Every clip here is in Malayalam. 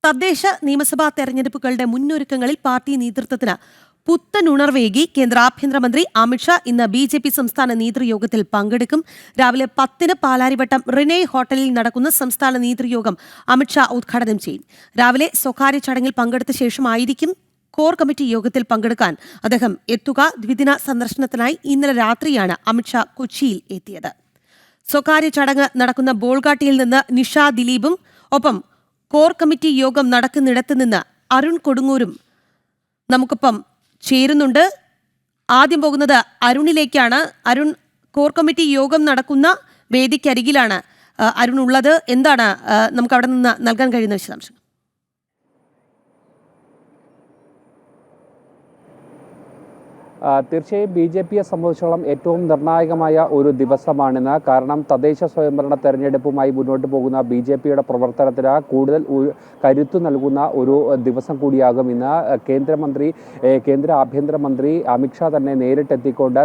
തദ്ദേശ നിയമസഭാ തെരഞ്ഞെടുപ്പുകളുടെ മുന്നൊരുക്കങ്ങളിൽ പാർട്ടി നേതൃത്വത്തിന് പുത്തനുണർവേകി കേന്ദ്ര ആഭ്യന്തരമന്ത്രി അമിത്ഷാ ഇന്ന് ബി.ജെ.പി. സംസ്ഥാന നേതൃയോഗത്തിൽ പങ്കെടുക്കും. രാവിലെ 10-ന് പാലാരിവട്ടം റിനെ ഹോട്ടലിൽ നടക്കുന്ന സംസ്ഥാന നേതൃയോഗം അമിത്ഷാ ഉദ്ഘാടനം ചെയ്യും. രാവിലെ സ്വകാര്യ ചടങ്ങിൽ പങ്കെടുത്ത ശേഷമായിരിക്കും കോർ കമ്മിറ്റി യോഗത്തിൽ പങ്കെടുക്കാൻ അദ്ദേഹം എത്തുക. ദ്വിദിന സന്ദർശനത്തിനായി ഇന്നലെ രാത്രിയാണ് അമിത്ഷാ കൊച്ചിയിൽ എത്തിയത്. സ്വകാര്യ ചടങ്ങ് നടക്കുന്ന ബോൾഗാട്ടിയിൽ നിന്ന് നിഷ ദിലീപും ഒപ്പം കോർ കമ്മിറ്റി യോഗം നടക്കുന്നിടത്ത് നിന്ന് അരുൺ കൊടുങ്ങൂരും നമുക്കൊപ്പം ചേരുന്നുണ്ട്. ആദ്യം പോകുന്നത് അരുണിലേക്കാണ്. അരുൺ, കോർ കമ്മിറ്റി യോഗം നടക്കുന്ന വേദിക്കരികിലാണ് അരുൺ ഉള്ളത്. എന്താണ് നമുക്ക് അവിടെ നിന്ന് നൽകാൻ കഴിയുന്ന വിശദാംശം? തീർച്ചയായും ബി.ജെ.പിയെ സംബന്ധിച്ചോളം ഏറ്റവും നിർണായകമായ ഒരു ദിവസമാണിന്ന്. കാരണം തദ്ദേശ സ്വയംഭരണ തെരഞ്ഞെടുപ്പുമായി മുന്നോട്ട് പോകുന്ന ബി.ജെ.പിയുടെ പ്രവർത്തനത്തിന് കൂടുതൽ കരുത്തു നൽകുന്ന ഒരു ദിവസം കൂടിയാകും ഇന്ന്. കേന്ദ്ര ആഭ്യന്തരമന്ത്രി അമിത്ഷാ തന്നെ നേരിട്ടെത്തിക്കൊണ്ട്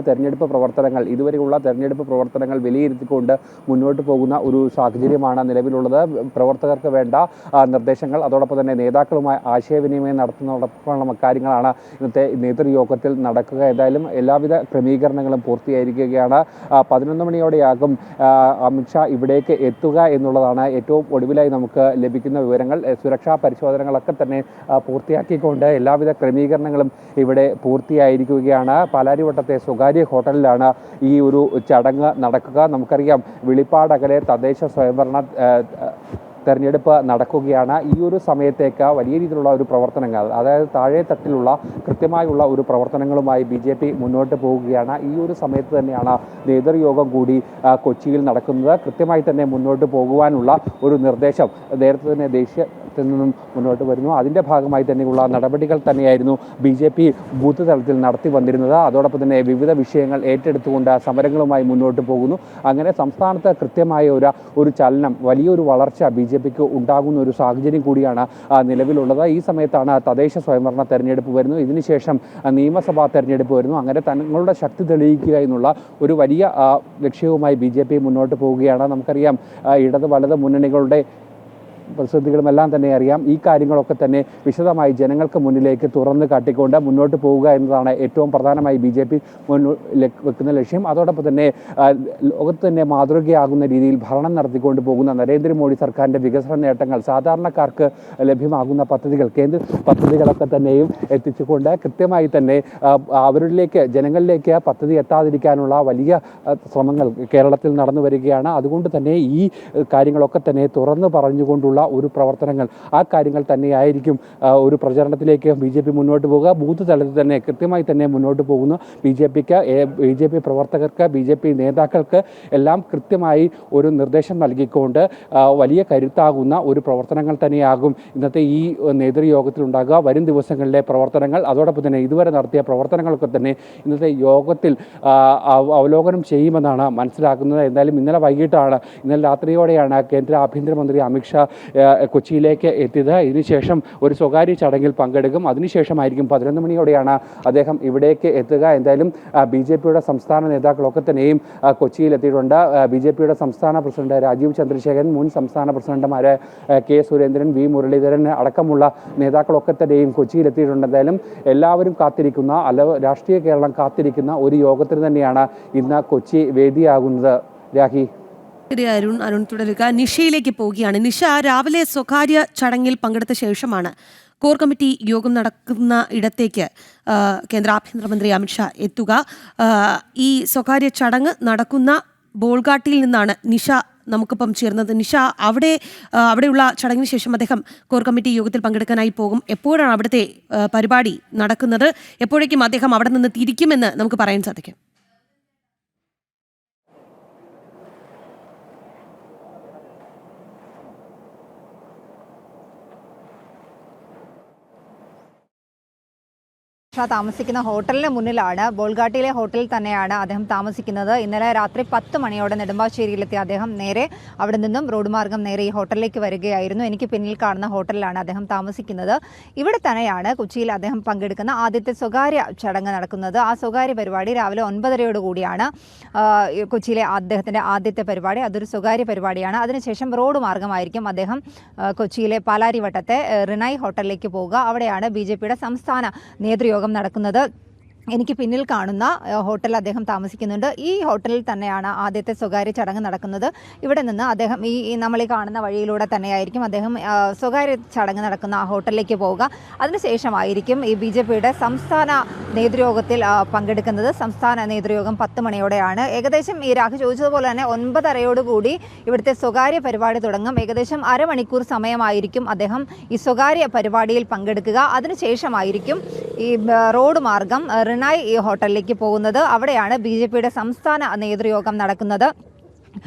ഇതുവരെയുള്ള തെരഞ്ഞെടുപ്പ് പ്രവർത്തനങ്ങൾ വിലയിരുത്തിക്കൊണ്ട് മുന്നോട്ട് പോകുന്ന ഒരു സാഹചര്യമാണ് നിലവിലുള്ളത്. പ്രവർത്തകർക്ക് വേണ്ട നിർദ്ദേശങ്ങൾ, അതോടൊപ്പം തന്നെ നേതാക്കളുമായി ആശയവിനിമയം നടത്തുന്നതോടൊപ്പമുള്ള കാര്യങ്ങളാണ് ഇന്നത്തെ നേതൃയോഗത്തിൽ നടക്കുക. ഏതായാലും എല്ലാവിധ ക്രമീകരണങ്ങളും പൂർത്തിയായിരിക്കുകയാണ്. 11 മണിയോടെയാകും അമിത്ഷാ ഇവിടേക്ക് എത്തുക എന്നുള്ളതാണ് ഏറ്റവും ഒടുവിലായി നമുക്ക് ലഭിക്കുന്ന വിവരങ്ങൾ. സുരക്ഷാ പരിശോധനകളൊക്കെ തന്നെ പൂർത്തിയാക്കിക്കൊണ്ട് എല്ലാവിധ ക്രമീകരണങ്ങളും ഇവിടെ പൂർത്തിയായിരിക്കുകയാണ്. പാലാരിവട്ടത്തെ സ്വകാര്യ ഹോട്ടലിലാണ് ഈ ഒരു ചടങ്ങ് നടക്കുക. നമുക്കറിയാം, വിളിപ്പാടകലെ തദ്ദേശ സ്വയംഭരണ തെരഞ്ഞെടുപ്പ് നടക്കുകയാണ്. ഈ ഒരു സമയത്തേക്ക് വലിയ രീതിയിലുള്ള ഒരു പ്രവർത്തനങ്ങൾ, അതായത് താഴെ തട്ടിലുള്ള കൃത്യമായുള്ള ഒരു പ്രവർത്തനങ്ങളുമായി ബി.ജെ.പി. മുന്നോട്ട് പോവുകയാണ്. ഈ ഒരു സമയത്ത് തന്നെയാണ് നേതൃയോഗം കൂടി കൊച്ചിയിൽ നടക്കുന്നത്. കൃത്യമായി തന്നെ മുന്നോട്ട് പോകുവാനുള്ള ഒരു നിർദ്ദേശം നേരത്തെ തന്നെ ദേശീയത്തിൽ നിന്നും മുന്നോട്ട് വരുന്നു. അതിൻ്റെ ഭാഗമായി തന്നെയുള്ള നടപടികൾ തന്നെയായിരുന്നു ബി.ജെ.പി. ബൂത്ത് തലത്തിൽ നടത്തി വന്നിരുന്നത്. അതോടൊപ്പം തന്നെ വിവിധ വിഷയങ്ങൾ ഏറ്റെടുത്തുകൊണ്ട് സമരങ്ങളുമായി മുന്നോട്ട് പോകുന്നു. അങ്ങനെ സംസ്ഥാനത്ത് കൃത്യമായ ഒരു ചലനം, വലിയൊരു വളർച്ച ബി.ജെ.പിക്ക് ഉണ്ടാകുന്ന ഒരു സാഹചര്യം കൂടിയാണ് നിലവിലുള്ളത്. ഈ സമയത്താണ് തദ്ദേശ സ്വയംഭരണ തെരഞ്ഞെടുപ്പ് വരുന്നു. ഇതിനുശേഷം നിയമസഭാ തെരഞ്ഞെടുപ്പ് വരുന്നു. അങ്ങനെ തങ്ങളുടെ ശക്തി തെളിയിക്കുക എന്നുള്ള ഒരു വലിയ ലക്ഷ്യവുമായി ബി.ജെ.പി. മുന്നോട്ട് പോവുകയാണ്. നമുക്കറിയാം, ഇടത് വലത് മുന്നണികളുടെ പ്രതിസന്ധികളുമെല്ലാം തന്നെ അറിയാം. ഈ കാര്യങ്ങളൊക്കെ തന്നെ വിശദമായി ജനങ്ങൾക്ക് മുന്നിലേക്ക് തുറന്നു കാട്ടിക്കൊണ്ട് മുന്നോട്ട് പോവുക എന്നതാണ് ഏറ്റവും പ്രധാനമായി ബി.ജെ.പി. വെക്കുന്ന ലക്ഷ്യം. അതോടൊപ്പം തന്നെ ലോകത്ത് തന്നെ മാതൃകയാകുന്ന രീതിയിൽ ഭരണം നടത്തിക്കൊണ്ട് പോകുന്ന നരേന്ദ്രമോദി സർക്കാരിൻ്റെ വികസന നേട്ടങ്ങൾ, സാധാരണക്കാർക്ക് ലഭ്യമാകുന്ന കേന്ദ്ര പദ്ധതികളൊക്കെ തന്നെയും എത്തിച്ചുകൊണ്ട് കൃത്യമായി തന്നെ അവരിലേക്ക്, ജനങ്ങളിലേക്ക് പദ്ധതി എത്താതിരിക്കാനുള്ള വലിയ ശ്രമങ്ങൾ കേരളത്തിൽ നടന്നു വരികയാണ്. അതുകൊണ്ട് തന്നെ ഈ കാര്യങ്ങളൊക്കെ തന്നെ തുറന്നു പറഞ്ഞുകൊണ്ടുള്ള ഒരു പ്രവർത്തനങ്ങൾ, ആ കാര്യങ്ങൾ തന്നെയായിരിക്കും ഒരു പ്രചരണത്തിലേക്ക് ബി.ജെ.പി. മുന്നോട്ട് പോകുക. ബൂത്ത് തലത്തിൽ തന്നെ കൃത്യമായി തന്നെ മുന്നോട്ട് പോകുന്നു. ബി.ജെ.പി. പ്രവർത്തകർക്ക്, ബി.ജെ.പി. നേതാക്കൾക്ക് എല്ലാം കൃത്യമായി ഒരു നിർദ്ദേശം നൽകിക്കൊണ്ട് വലിയ കരുത്താകുന്ന ഒരു പ്രവർത്തനങ്ങൾ തന്നെയാകും ഇന്നത്തെ ഈ നേതൃയോഗത്തിലുണ്ടാകുക. വരും ദിവസങ്ങളിലെ പ്രവർത്തനങ്ങൾ, അതോടൊപ്പം തന്നെ ഇതുവരെ നടത്തിയ പ്രവർത്തനങ്ങളൊക്കെ തന്നെ ഇന്നത്തെ യോഗത്തിൽ അവലോകനം ചെയ്യുമെന്നാണ് മനസ്സിലാക്കുന്നത്. എന്തായാലും ഇന്നലെ രാത്രിയോടെയാണ് കേന്ദ്ര ആഭ്യന്തരമന്ത്രി അമിത്ഷാ കൊച്ചിയിലേക്ക് എത്തിയത്. ഇതിനുശേഷം ഒരു സ്വകാര്യ ചടങ്ങിൽ പങ്കെടുക്കും. അതിനുശേഷമായിരിക്കും 11 മണിയോടെയാണ് അദ്ദേഹം ഇവിടേക്ക് എത്തുക. എന്തായാലും ബി.ജെ.പിയുടെ സംസ്ഥാന നേതാക്കളൊക്കെ തന്നെയും കൊച്ചിയിൽ എത്തിയിട്ടുണ്ട്. ബി.ജെ.പിയുടെ സംസ്ഥാന പ്രസിഡന്റ് രാജീവ് ചന്ദ്രശേഖരൻ, മുൻ സംസ്ഥാന പ്രസിഡന്റുമാരെ കെ സുരേന്ദ്രൻ, വി മുരളീധരൻ അടക്കമുള്ള നേതാക്കളൊക്കെ തന്നെയും കൊച്ചിയിൽ എത്തിയിട്ടുണ്ട്. എന്തായാലും എല്ലാവരും കാത്തിരിക്കുന്ന, രാഷ്ട്രീയ കേരളം കാത്തിരിക്കുന്ന ഒരു യോഗത്തിന് തന്നെയാണ് ഇന്ന് കൊച്ചി വേദിയാകുന്നത്. രാഹി. അരുൺ തുടരുക. നിഷയിലേക്ക് പോവുകയാണ്. നിഷ, രാവിലെ സ്വകാര്യ ചടങ്ങിൽ പങ്കെടുത്ത ശേഷമാണ് കോർ കമ്മിറ്റി യോഗം നടക്കുന്ന ഇടത്തേക്ക് കേന്ദ്ര ആഭ്യന്തരമന്ത്രി അമിത്ഷാ എത്തുക. ഈ സ്വകാര്യ ചടങ്ങ് നടക്കുന്ന ബോൾഗാട്ടിയിൽ നിന്നാണ് നിഷ നമുക്കിപ്പം ചേർന്നത്. നിഷ, അവിടെയുള്ള ചടങ്ങിന് ശേഷം അദ്ദേഹം കോർ കമ്മിറ്റി യോഗത്തിൽ പങ്കെടുക്കാനായി പോകും. എപ്പോഴാണ് അവിടുത്തെ പരിപാടി നടക്കുന്നത്? എപ്പോഴേക്കും അദ്ദേഹം അവിടെ നിന്ന് തിരിക്കുമെന്ന് നമുക്ക് പറയാൻ സാധിക്കും? അമിത്ഷാ താമസിക്കുന്ന ഹോട്ടലിന് മുന്നിലാണ്. ബോൾഗാട്ടിയിലെ ഹോട്ടലിൽ തന്നെയാണ് അദ്ദേഹം താമസിക്കുന്നത്. ഇന്നലെ രാത്രി 10 മണിയോടെ നെടുമ്പാശ്ശേരിയിലെത്തിയ അദ്ദേഹം നേരെ അവിടെ നിന്നും റോഡ് മാർഗം നേരെ ഈ ഹോട്ടലിലേക്ക് വരികയായിരുന്നു. എനിക്ക് പിന്നിൽ കാണുന്ന ഹോട്ടലിലാണ് അദ്ദേഹം താമസിക്കുന്നത്. ഇവിടെ തന്നെയാണ് കൊച്ചിയിൽ അദ്ദേഹം പങ്കെടുക്കുന്ന ആദ്യത്തെ സ്വകാര്യ ചടങ്ങ് നടക്കുന്നത്. ആ സ്വകാര്യ പരിപാടി രാവിലെ 9:30 കൂടിയാണ് കൊച്ചിയിലെ അദ്ദേഹത്തിൻ്റെ ആദ്യത്തെ പരിപാടി. അതൊരു സ്വകാര്യ പരിപാടിയാണ്. അതിനുശേഷം റോഡ് മാർഗമായിരിക്കും അദ്ദേഹം കൊച്ചിയിലെ പാലാരിവട്ടത്തെ റിനൈ ഹോട്ടലിലേക്ക് പോവുക. അവിടെയാണ് BJPയുടെ സംസ്ഥാന നേതൃയോഗം നടക്കുന്നത്. എനിക്ക് പിന്നിൽ കാണുന്ന ഹോട്ടലിൽ അദ്ദേഹം താമസിക്കുന്നുണ്ട്. ഈ ഹോട്ടലിൽ തന്നെയാണ് ആദ്യത്തെ സ്വകാര്യ ചടങ്ങ് നടക്കുന്നത്. ഇവിടെ നിന്ന് അദ്ദേഹം നമ്മൾ ഈ കാണുന്ന വഴിയിലൂടെ തന്നെയായിരിക്കും അദ്ദേഹം സ്വകാര്യ ചടങ്ങ് നടക്കുന്ന ആ ഹോട്ടലിലേക്ക് പോവുക. അതിനുശേഷമായിരിക്കും ഈ BJPയുടെ സംസ്ഥാന നേതൃയോഗത്തിൽ പങ്കെടുക്കുന്നത്. സംസ്ഥാന നേതൃയോഗം 10 മണിയോടെയാണ്. ഏകദേശം ഈ രാഹു ചോദിച്ചതുപോലെ തന്നെ 9:30 കൂടി ഇവിടുത്തെ സ്വകാര്യ പരിപാടി തുടങ്ങും. ഏകദേശം അരമണിക്കൂർ സമയമായിരിക്കും അദ്ദേഹം ഈ സ്വകാര്യ പരിപാടിയിൽ പങ്കെടുക്കുക. അതിനുശേഷമായിരിക്കും ഈ റോഡ് മാർഗം റിനായ് ഈ ഹോട്ടലിലേക്ക് പോകുന്നത്. അവിടെയാണ് BJPയുടെ സംസ്ഥാന നേതൃയോഗം നടക്കുന്നത്.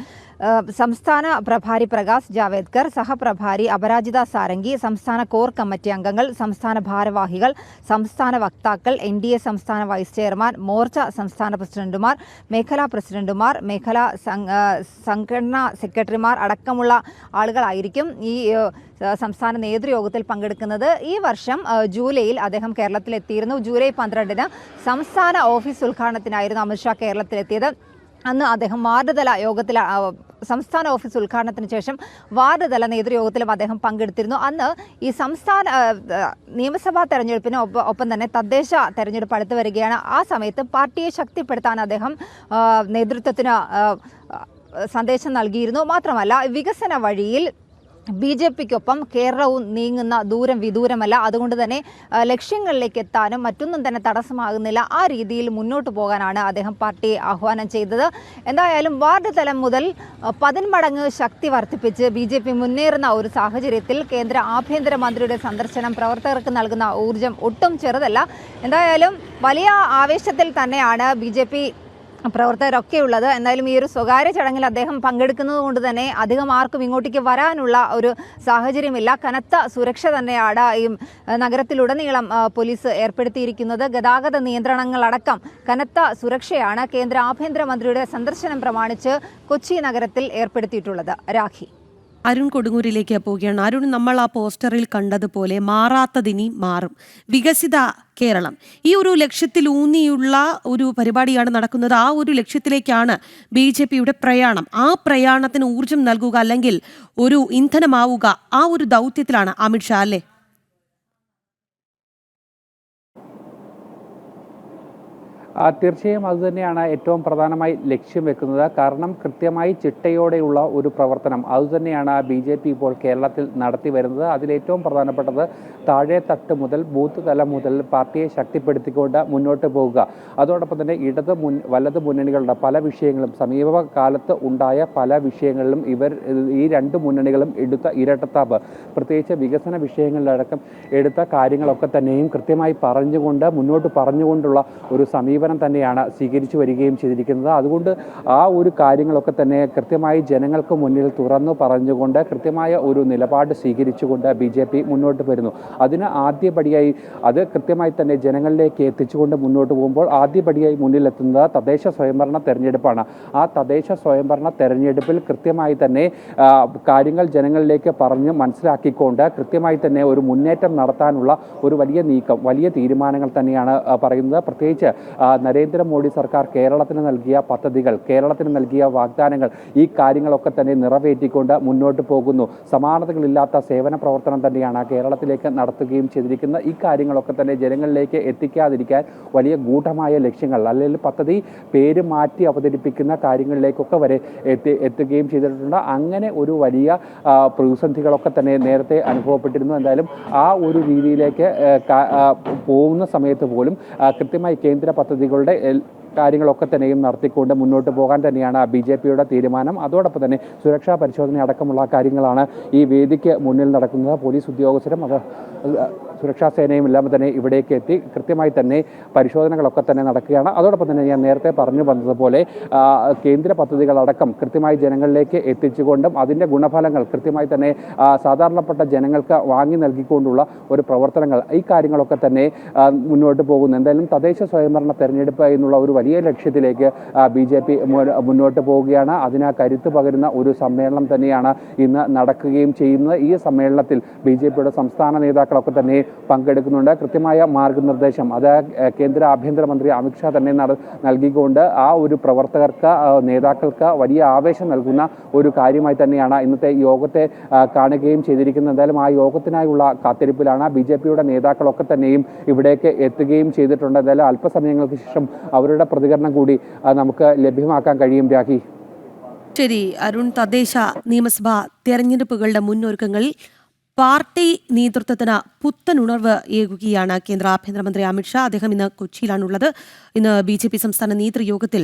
സംസ്ഥാന പ്രഭാരി പ്രകാശ് ജാവേദ്കർ, സഹപ്രഭാരി അപരാജിത സാരംഗി, സംസ്ഥാന കോർ കമ്മിറ്റി അംഗങ്ങൾ, സംസ്ഥാന ഭാരവാഹികൾ, സംസ്ഥാന വക്താക്കൾ, NDA സംസ്ഥാന വൈസ് ചെയർമാൻ, മോർച്ച സംസ്ഥാന പ്രസിഡന്റുമാർ, മേഖലാ പ്രസിഡന്റുമാർ, മേഖലാ സംഘടനാ സെക്രട്ടറിമാർ അടക്കമുള്ള ആളുകളായിരിക്കും ഈ സംസ്ഥാന നേതൃയോഗത്തിൽ പങ്കെടുക്കുന്നത്. ഈ വർഷം ജൂലൈയിൽ അദ്ദേഹം കേരളത്തിലെത്തിയിരുന്നു. ജൂലൈ 12-ന് സംസ്ഥാന ഓഫീസ് ഉദ്ഘാടനത്തിനായിരുന്നു അമിത്ഷാ കേരളത്തിലെത്തിയത്. അന്ന് അദ്ദേഹം വാർഡ് തല യോഗത്തിൽ സംസ്ഥാന ഓഫീസ് ഉദ്ഘാടനത്തിന് ശേഷം വാർഡ് തല നേതൃയോഗത്തിലും അദ്ദേഹം പങ്കെടുത്തിരുന്നു. അന്ന് ഈ സംസ്ഥാന നിയമസഭാ തെരഞ്ഞെടുപ്പിന് ഒപ്പം തന്നെ തദ്ദേശ തെരഞ്ഞെടുപ്പ് അടുത്ത് വരികയാണ്. ആ സമയത്ത് പാർട്ടിയെ ശക്തിപ്പെടുത്താൻ അദ്ദേഹം നേതൃത്വത്തിന് സന്ദേശം നൽകിയിരുന്നു. മാത്രമല്ല വികസന വഴിയിൽ BJPക്കൊപ്പം കേരളവും നീങ്ങുന്ന ദൂരം വിദൂരമല്ല. അതുകൊണ്ട് തന്നെ ലക്ഷ്യങ്ങളിലേക്ക് എത്താനും മറ്റൊന്നും തന്നെ തടസ്സമാകുന്നില്ല. ആ രീതിയിൽ മുന്നോട്ട് പോകാനാണ് അദ്ദേഹം പാർട്ടിയെ ആഹ്വാനം ചെയ്തത്. എന്തായാലും വാർഡ് തലം മുതൽ 10 മടങ്ങ് ശക്തി വർദ്ധിപ്പിച്ച് BJP മുന്നേറുന്ന ഒരു സാഹചര്യത്തിൽ കേന്ദ്ര ആഭ്യന്തരമന്ത്രിയുടെ സന്ദർശനം പ്രവർത്തകർക്ക് നൽകുന്ന ഊർജം ഒട്ടും ചെറുതല്ല. എന്തായാലും വലിയ ആവേശത്തിൽ തന്നെയാണ് BJP പ്രവർത്തകരൊക്കെ ഉള്ളത്. എന്തായാലും ഈ ഒരു സ്വകാര്യ ചടങ്ങിൽ അദ്ദേഹം പങ്കെടുക്കുന്നത് കൊണ്ട് തന്നെ അധികം ആർക്കും ഇങ്ങോട്ടേക്ക് വരാനുള്ള ഒരു സാഹചര്യമില്ല. കനത്ത സുരക്ഷ തന്നെയാണ് ഈ നഗരത്തിലുടനീളം പോലീസ് ഏർപ്പെടുത്തിയിരിക്കുന്നത്. ഗതാഗത നിയന്ത്രണങ്ങളടക്കം കനത്ത സുരക്ഷയാണ് കേന്ദ്ര ആഭ്യന്തരമന്ത്രിയുടെ സന്ദർശനം പ്രമാണിച്ച് കൊച്ചി നഗരത്തിൽ ഏർപ്പെടുത്തിയിട്ടുള്ളത്. രാഖി. അരുൺ കൊടുങ്ങൂരിലേക്ക് പോവുകയാണ്. അരുൺ, നമ്മൾ ആ പോസ്റ്ററിൽ കണ്ടതുപോലെ മാറാത്തതിനി മാറും, വികസിത കേരളം, ഈ ഒരു ലക്ഷ്യത്തിൽ ഊന്നിയുള്ള ഒരു പരിപാടിയാണ് നടക്കുന്നത്. ആ ഒരു ലക്ഷ്യത്തിലേക്കാണ് BJPയുടെ പ്രയാണം. ആ പ്രയാണത്തിന് ഊർജം നൽകുക, അല്ലെങ്കിൽ ഒരു ഇന്ധനമാവുക, ആ ഒരു ദൗത്യത്തിലാണ് അമിത്ഷാ, അല്ലേ? തീർച്ചയായും അതുതന്നെയാണ് ഏറ്റവും പ്രധാനമായി ലക്ഷ്യം വെക്കുന്നത്. കാരണം കൃത്യമായി ചിട്ടയോടെയുള്ള ഒരു പ്രവർത്തനം അതുതന്നെയാണ് BJP ഇപ്പോൾ കേരളത്തിൽ നടത്തി വരുന്നത്. അതിലേറ്റവും പ്രധാനപ്പെട്ടത് താഴെ തട്ട് മുതൽ ബൂത്ത് തലം മുതൽ പാർട്ടിയെ ശക്തിപ്പെടുത്തിക്കൊണ്ട് മുന്നോട്ട് പോകുക. അതോടൊപ്പം തന്നെ വലത് മുന്നണികളുടെ പല വിഷയങ്ങളും സമീപകാലത്ത് ഉണ്ടായ പല വിഷയങ്ങളിലും ഈ 2 മുന്നണികളും എടുത്ത ഇരട്ടത്താപ്പ്, പ്രത്യേകിച്ച് വികസന വിഷയങ്ങളിലടക്കം എടുത്ത കാര്യങ്ങളൊക്കെ തന്നെയും കൃത്യമായി മുന്നോട്ട് പറഞ്ഞുകൊണ്ടുള്ള ഒരു സമീപനം തന്നെയാണ് സ്വീകരിച്ചു വരികയും ചെയ്തിരിക്കുന്നത്. അതുകൊണ്ട് ആ ഒരു കാര്യങ്ങളൊക്കെ തന്നെ കൃത്യമായി ജനങ്ങൾക്ക് മുന്നിൽ തുറന്നു പറഞ്ഞുകൊണ്ട് കൃത്യമായ ഒരു നിലപാട് സ്വീകരിച്ചുകൊണ്ട് BJP മുന്നോട്ട് വരുന്നു. അതിന് ആദ്യപടിയായി അത് കൃത്യമായി തന്നെ ജനങ്ങളിലേക്ക് എത്തിച്ചുകൊണ്ട് മുന്നോട്ട് പോകുമ്പോൾ ആദ്യപടിയായി മുന്നിലെത്തുന്നത് തദ്ദേശ സ്വയംഭരണ തെരഞ്ഞെടുപ്പാണ്. ആ തദ്ദേശ സ്വയംഭരണ തെരഞ്ഞെടുപ്പിൽ കൃത്യമായി തന്നെ കാര്യങ്ങൾ ജനങ്ങളിലേക്ക് പറഞ്ഞ് മനസ്സിലാക്കിക്കൊണ്ട് കൃത്യമായി തന്നെ ഒരു മുന്നേറ്റം നടത്താനുള്ള ഒരു വലിയ നീക്കം, വലിയ തീരുമാനങ്ങൾ തന്നെയാണ് പറയുന്നത്. പ്രത്യേകിച്ച് നരേന്ദ്രമോദി സർക്കാർ കേരളത്തിന് നൽകിയ പദ്ധതികൾ, കേരളത്തിന് നൽകിയ വാഗ്ദാനങ്ങൾ, ഈ കാര്യങ്ങളൊക്കെ തന്നെ നിറവേറ്റിക്കൊണ്ട് മുന്നോട്ട് പോകുന്നു. സമാനതകളില്ലാത്ത സേവന പ്രവർത്തനം തന്നെയാണ് കേരളത്തിലേക്ക് നടത്തുകയും ചെയ്തിരിക്കുന്നത്. ഈ കാര്യങ്ങളൊക്കെ തന്നെ ജനങ്ങളിലേക്ക് എത്തിക്കാതിരിക്കാൻ വലിയ ഗൂഢമായ ലക്ഷ്യങ്ങൾ, അല്ലെങ്കിൽ പദ്ധതി പേര് മാറ്റി അവതരിപ്പിക്കുന്ന കാര്യങ്ങളിലേക്കൊക്കെ വരെ എത്തുകയും ചെയ്തിട്ടുണ്ട്. അങ്ങനെ ഒരു വലിയ പ്രതിസന്ധികളൊക്കെ തന്നെ നേരത്തെ അനുഭവപ്പെട്ടിരുന്നു. എന്തായാലും ആ ഒരു രീതിയിലേക്ക് പോകുന്ന സമയത്ത് പോലും കൃത്യമായി കേന്ദ്ര പദ്ധതികളുടെ കാര്യങ്ങളൊക്കെ തന്നെയും നടത്തിക്കൊണ്ട് മുന്നോട്ട് പോകാൻ തന്നെയാണ് BJPയുടെ തീരുമാനം. അതോടൊപ്പം തന്നെ സുരക്ഷാ പരിശോധന അടക്കമുള്ള കാര്യങ്ങളാണ് ഈ വേദിക്ക് മുന്നിൽ നടക്കുന്നത്. പോലീസ് ഉദ്യോഗസ്ഥരും സുരക്ഷാ സേനയും എല്ലാം തന്നെ ഇവിടേക്ക് എത്തി കൃത്യമായി തന്നെ പരിശോധനകളൊക്കെ തന്നെ നടക്കുകയാണ്. അതോടൊപ്പം തന്നെ ഞാൻ നേരത്തെ പറഞ്ഞു വന്നതുപോലെ കേന്ദ്ര പദ്ധതികളടക്കം കൃത്യമായി ജനങ്ങളിലേക്ക് എത്തിച്ചുകൊണ്ടും അതിൻ്റെ ഗുണഫലങ്ങൾ കൃത്യമായി തന്നെ സാധാരണപ്പെട്ട ജനങ്ങൾക്ക് വാങ്ങി നൽകിക്കൊണ്ടുള്ള ഒരു പ്രവർത്തനങ്ങൾ, ഈ കാര്യങ്ങളൊക്കെ തന്നെ മുന്നോട്ട് പോകുന്നു. എന്തായാലും തദ്ദേശ സ്വയംഭരണ തെരഞ്ഞെടുപ്പ് എന്നുള്ള ഒരു വലിയ ലക്ഷ്യത്തിലേക്ക് BJP മുന്നോട്ട് പോവുകയാണ്. അതിന് കരുത്ത് പകരുന്ന ഒരു സമ്മേളനം തന്നെയാണ് ഇന്ന് നടക്കുകയും ചെയ്യുന്നത്. ഈ സമ്മേളനത്തിൽ BJPയുടെ സംസ്ഥാന നേതാക്കളൊക്കെ തന്നെ പങ്കെടുക്കുന്നുണ്ട്. കൃത്യമായ മാർഗനിർദ്ദേശം അത് കേന്ദ്ര ആഭ്യന്തരമന്ത്രി അമിത്ഷാ തന്നെ നൽകിക്കൊണ്ട് ആ ഒരു പ്രവർത്തകർക്ക്, നേതാക്കൾക്ക് വലിയ ആവേശം നൽകുന്ന ഒരു കാര്യമായി തന്നെയാണ് ഇന്നത്തെ യോഗത്തെ കാണുകയും ചെയ്തിരിക്കുന്നത്. എന്തായാലും ആ യോഗത്തിനായുള്ള കാത്തിരിപ്പിലാണ്. BJPയുടെ നേതാക്കളൊക്കെ തന്നെയും ഇവിടേക്ക് എത്തുകയും ചെയ്തിട്ടുണ്ട്. എന്തായാലും അല്പസമയങ്ങൾക്ക് ശേഷം അവരുടെ പ്രതികരണം കൂടി നമുക്ക് ലഭ്യമാക്കാൻ കഴിയും. രാഖി. ശരി അരുൺ, തദ്ദേശ നിയമസഭാ തെരഞ്ഞെടുപ്പുകളുടെ മുന്നൊരുക്കങ്ങളിൽ പാർട്ടി നേതൃത്വത്തിന് പുത്തൻ ഉണർവ് ഏകുകയാണ് കേന്ദ്ര ആഭ്യന്തരമന്ത്രി അമിത്ഷാ. അദ്ദേഹം ഇന്ന് കൊച്ചിയിലാണുള്ളത്. ഇന്ന് BJP സംസ്ഥാന നേതൃയോഗത്തിൽ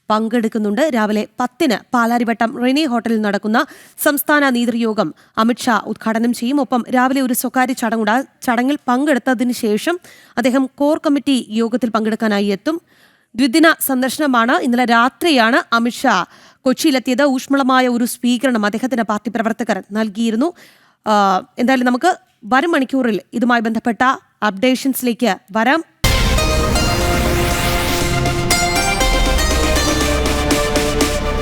പങ്കെടുക്കുന്നുണ്ട്. രാവിലെ 10-ന് പാലാരിവട്ടം റെനി ഹോട്ടലിൽ നടക്കുന്ന സംസ്ഥാന നേതൃയോഗം അമിത്ഷാ ഉദ്ഘാടനം ചെയ്യും. ഒപ്പം രാവിലെ ഒരു സ്വകാര്യ ചടങ്ങുണ്ട്. ചടങ്ങിൽ പങ്കെടുത്തതിന് ശേഷം അദ്ദേഹം കോർ കമ്മിറ്റി യോഗത്തിൽ പങ്കെടുക്കാനായി എത്തും. ദ്വിദിന സന്ദർശനമാണ്. ഇന്നലെ രാത്രിയാണ് അമിത്ഷാ കൊച്ചിയിലെത്തിയത്. ഊഷ്മളമായ ഒരു സ്വീകരണം അദ്ദേഹത്തിന് പാർട്ടി പ്രവർത്തകർ നൽകിയിരുന്നു. എന്തായാലും നമുക്ക് വരും മണിക്കൂറിൽ ഇതുമായി ബന്ധപ്പെട്ട അപ്ഡേഷൻസിലേക്ക് വരാം.